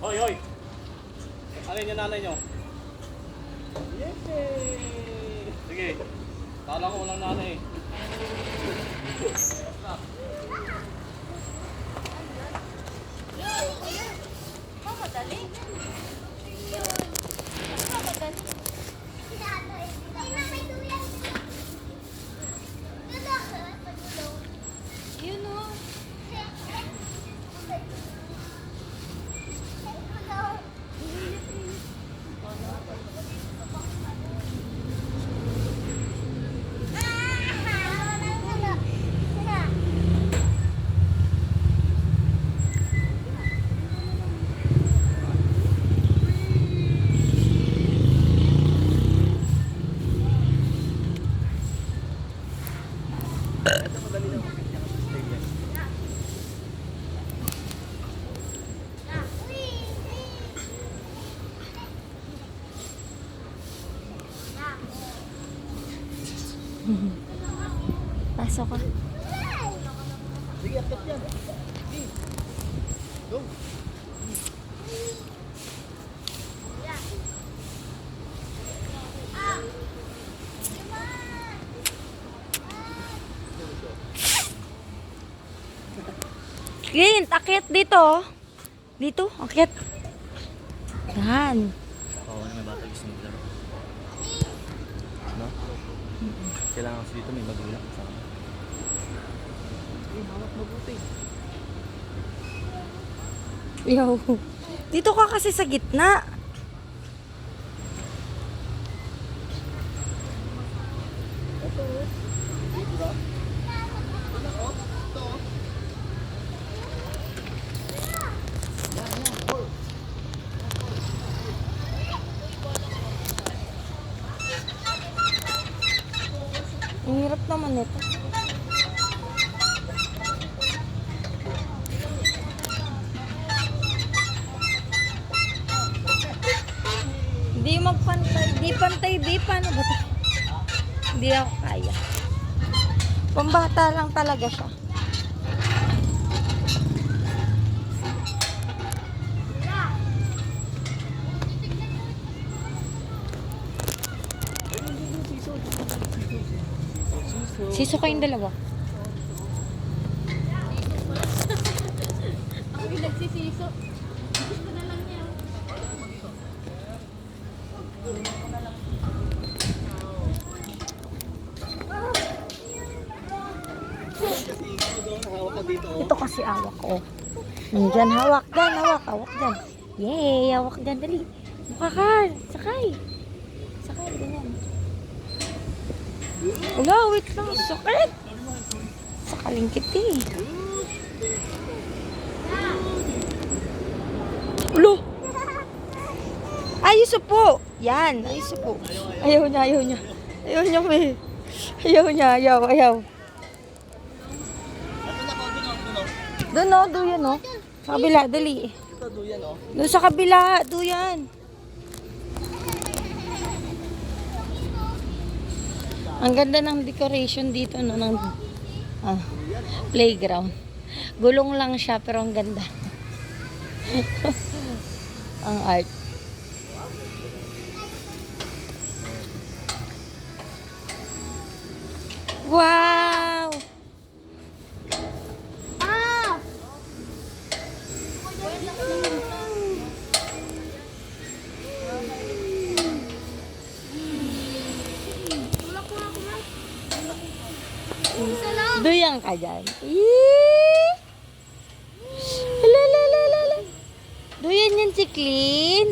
Hoy, hoy! Alin yung nanay nyo? Yay! Sige. Kala ko walang nanay eh. Mamadali. Mamadali. Yun o. Pasok ka. Sige, akit yan. Sige. Go. Clint, akit dito. Dito, akit. Yan. Oo, may bata gusto maglaro. No? Kailangan kasi dito may magulang kasama. Sige, hawak mabuti. Yo. Dito ka kasi sa gitna. Ang hirap naman nito. Hindi magpantay. Di pantay, di paano ba ito? Hindi ako kaya. Pambata lang talaga siya. Siso kayong dalawa. Ako yung nagsisiso. Gusto na lang niya. Hawak ka dito. Ito kasi awak ko. Diyan, hawak. Diyan, hawak. Hawak dyan. Yay, hawak dyan. Dali. Mukha ka. Sakay. Sakay, ganyan. Wala, wait lang. Sakit. Sakalingkit eh. Ulo. Ayos po. Yan, ayos po. Ayaw niya, ayaw niya. Ayaw niya, may. Ayaw niya, ayaw, ayaw. Doon o, duyan o. Sa kabila, dali. Ito, duyan oh. Doon sa kabila, duyan. Ang ganda ng decoration dito, no, ng playground. Gulong lang siya, pero ang ganda. Ang art. Wow! Ah! Duyang ka dyan. Eee! Lalalala. Duyan yan si Clint.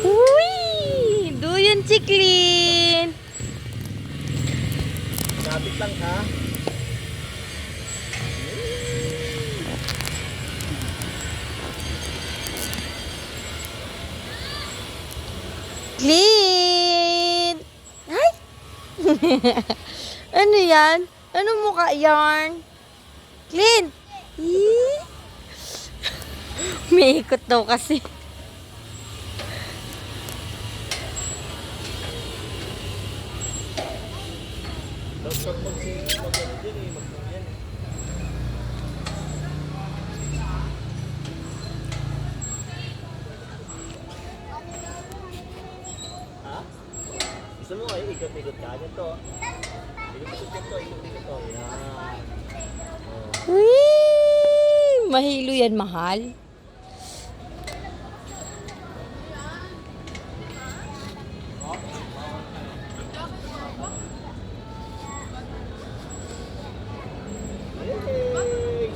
Uy! Duyan si Clint. Kapit lang ha. Clint! Ay! Ano yan? Ano mukha yarn? Clint! Eee! May ikot daw kasi. Dapat mag-ano din eh, mag-yan eh. mo ay ikot-ikot ka. Ganito. Ikot-ikot ganito, ikot-ikot to. Yan. Uy! Mahilo yan, mahal. Hey!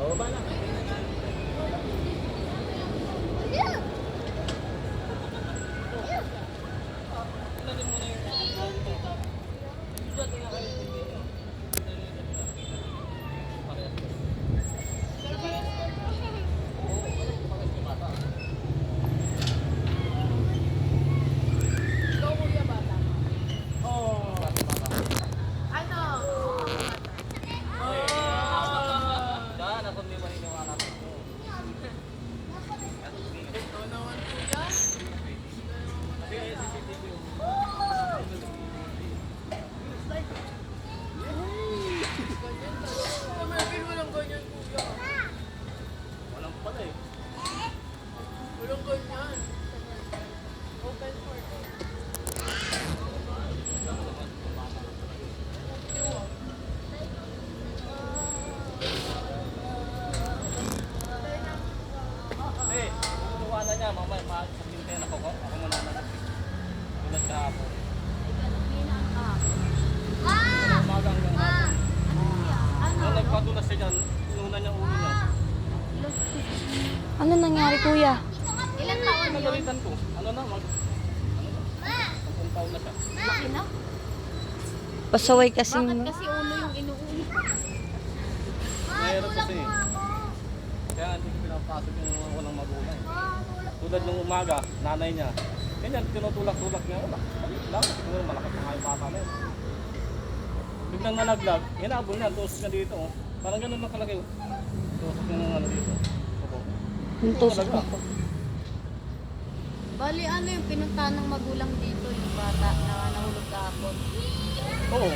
Oh, ba na? Yan, ako hindi maniniwala ko. Walang pala eh. Eh, kumuha na niya, mamaya, sabihin kayo na ako muna na. Tulad kahapon. Umaga hanggang hapon. Nung nagpadulas siya dyan, inuna niya ulo niya. Ano nangyari, kuya? Ilan taon yun? Nagalitan ko. Ano na, 10 taon na siya. Laki na? Pasaway kasi. Bakit kasi ulo yung inuulo? Mahirap kasi. Kaya hindi ko pinapasok yung mga walang magulang. Tulad nung umaga, nanay niya. Ganyan, tinutulak-tulak niya. Wala. Lang, siguro malakas na nga yung bata na yun. Biglang nalaglag, hinabol niya, tusok niya dito. Oh. Parang ganun lang kalaki. Tusok niya ng ano dito. Opo. Yung tusok na po. Bali, ano yung pinuntahan ng magulang dito, yung bata na nahulog kahapon? Oo.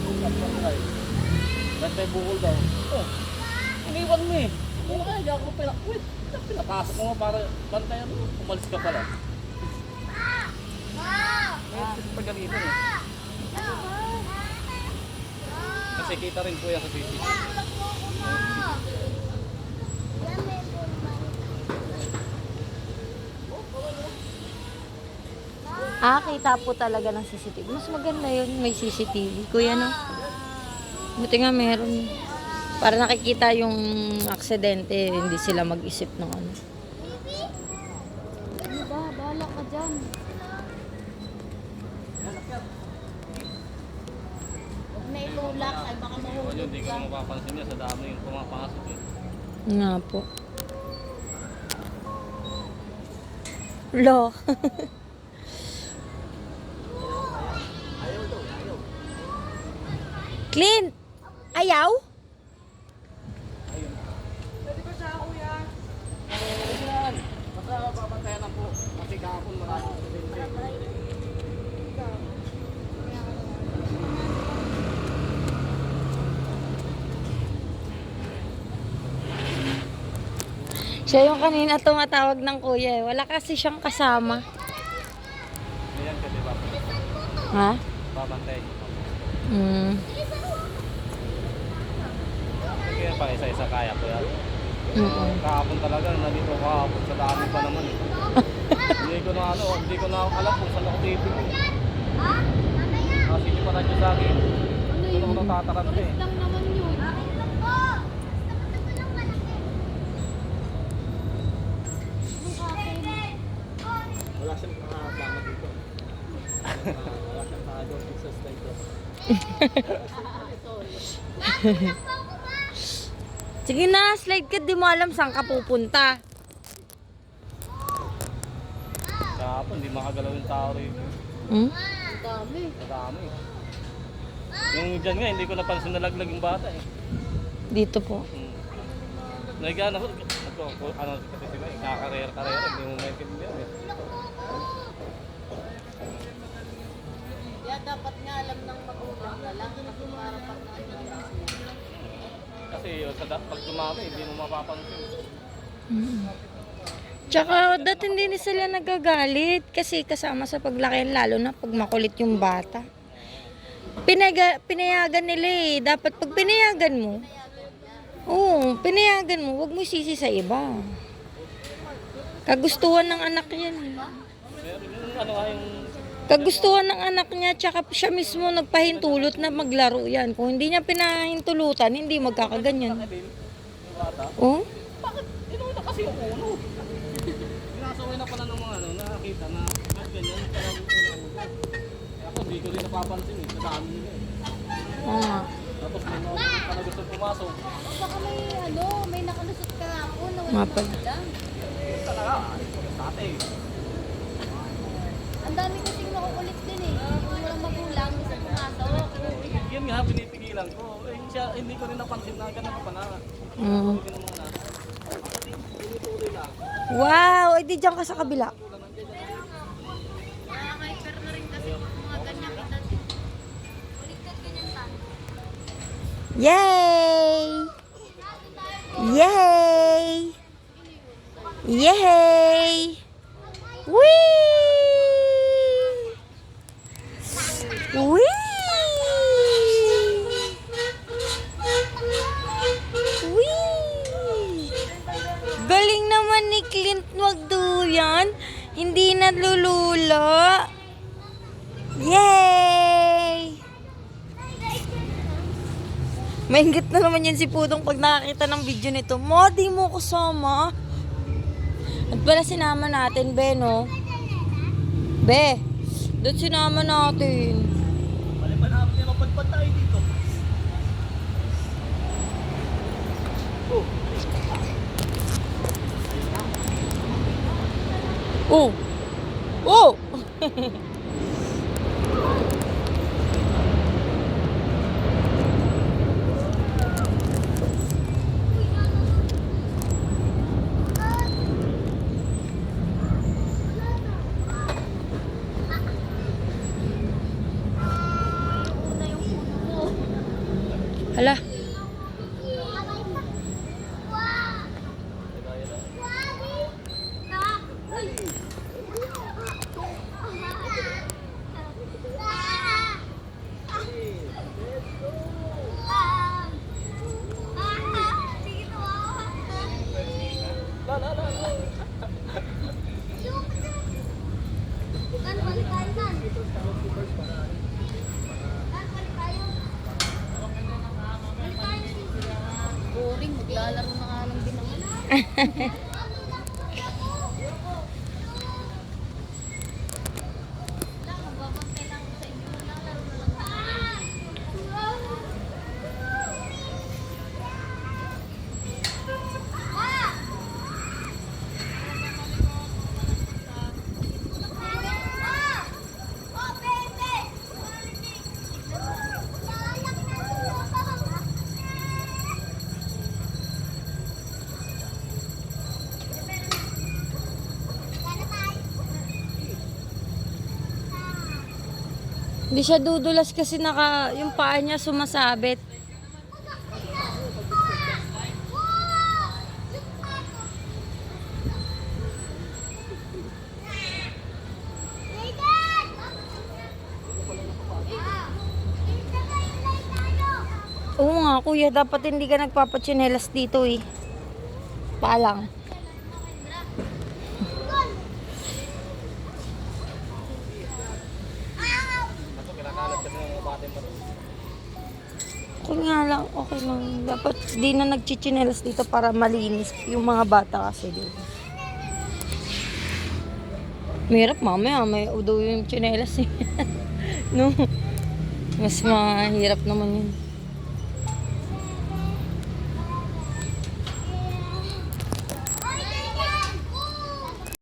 Tulak na nila eh. Ba't may bukol daw? Oh, iniwan mo eh. Oo, kaya ako pinapasok mo para bantayan mo. Umalis ka pala. May pagalitan eh. Kasi kita rin po yan sa CCTV. Ah, kita po talaga ng CCTV. Mas maganda yun, may CCTV. Kuya, no? Buti nga meron. Para nakikita yung aksidente, hindi sila mag-isip ng ano. Ano ba? Bahala ka dyan. Huwag na itulak, ay baka Yun, mahulog hindi ko ka. mapapansin niya sa dami yung pumapasok eh. Nga po. Lo. Clint! Ayaw? Ayan. Basta babantayan lang po. Kasi kahapon maraming aksidente. Siya yung kanina tumatawag ng kuya eh. Wala kasi siyang kasama. Ayan kasi Ha? babantayan. Hmm. Sige pa, isa-isa kaya ko yan. Mm-mm. Kahapon talaga, nandito kahapon sa dami pa naman eh. Hindi ko na alam kung saan ako titigil. Kasi hindi pa radyo sa akin. Ano Doon ako yun? natataranta eh. Pulis lang naman yun. Anong akin? Wala siyang nakaplano dito. Wala siyang nakagawin exercise dito. Sige na, slide ka. Di mo alam saan ka pupunta. Kahapon, hindi makagalaw yung tao rito. Hmm? Ang dami. Madami. Yung dyan nga, hindi ko napansin na laglag yung bata eh. Dito po. Nagana ko, ano kasi sila, kakakarera, hindi mo maintindihan eh. Kaya dapat nga alam ng magulang na lang kasi para pag na-advance na. Kasi pag dumami, hindi mo mapapansin. Tsaka dati hindi na sila nagagalit kasi kasama sa paglaki, lalo na pag makulit yung bata. Pinayagan nila eh. Dapat pag pinayagan mo, oo, pinayagan mo, huwag mo sisi sa iba. Kagustuhan ng anak yan eh. Yung ano nga yung Kagustuhan ng anak niya, tsaka siya mismo nagpahintulot na maglaro yan. Kung hindi niya pinahintulutan, hindi magkakaganyan. bata. Oh? Bakit? Inuuna kasi yung ulo. Pinasaway na pala ng mga ano, nakakita na ba't ganyan, parang ulo. Ako hindi ko rin napapansin eh, nadami nila eh. Oo nga. Tapos may mga pala gusto pumasok. O baka may nakalusot ka ako na Nga wala pala. lang. Talaga, ate. Ang dami kasing nakukulit din eh. Kung walang magulang, isa pumasok. Yan nga, pinipigilan ko. Eh, siya, hindi ko rin napansin na ganun ka pala. Mm. Ganun muna. Tinutuloy lang. Wow! Eh di dyan ka sa kabila. Nakaka-hyper na rin kasi mga ganyan kita. Ulikat ganyan tayo. Yay! Yay! Yay! Whee! Whee! Whee! Galing naman ni Clint magduyan. Hindi nalulula. Yay! Maingit na naman yan si Pudong pag nakakita ng video nito. Mo, di mo kasama. At pala sinama natin, Be, no? Be, doon sinama natin. Mali pa namin yung mapadpad tayo dito. Oh! Oh! Hala. Boring, maglalaro na nga lang din ako. Magbabantay lang ako sa inyo. Maglalaro na lang ako. Hindi siya dudulas kasi yung paa niya sumasabit. Oo nga, kuya, dapat hindi ka nagpapatsinelas dito eh. Paa lang. Ako, kinakalat kasi ng mga bata mo. Okay nga lang, okay lang. Dapat di na nagchichinelas dito para malinis yung mga bata kasi dito. Mahirap mamaya, may udo yung chinelas eh. No? Mas mahirap naman yun.